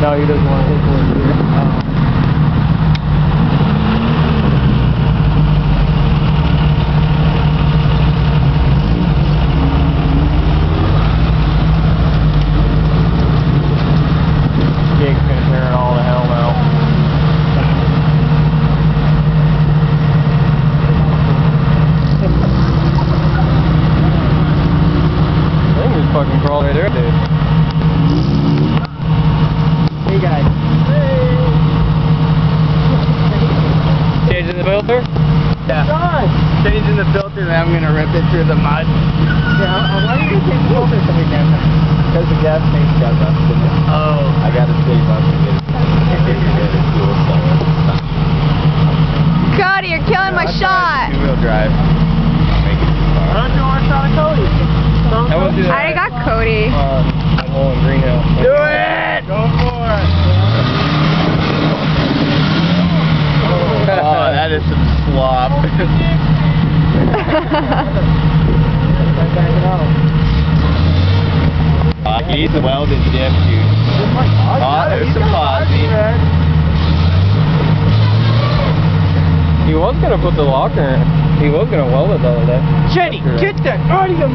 No, he doesn't want to take one either. Jig's gonna turn it all to hell now. I think he's fucking crawled right there, dude. Hey guys. Hey. Changing the filter? Yeah. Changing the filter, then I'm gonna rip it through the mud. Yeah, why do you change the filter so we can? Because the gas tank's got rust in it. Oh. I gotta save up and get it fuel somewhere. Cody, you're killing my shot. Two-wheel drive. Make it too far. Why don't you want a shot of Cody? I won't do that. I already got Cody. That hole in greenhouse. Do it! Go for it! Oh, that is some slop. He's a welded dip, dude. Oh, there's some posse. He was gonna put the locker in. He was gonna weld it the other day. Jenny, get that out of your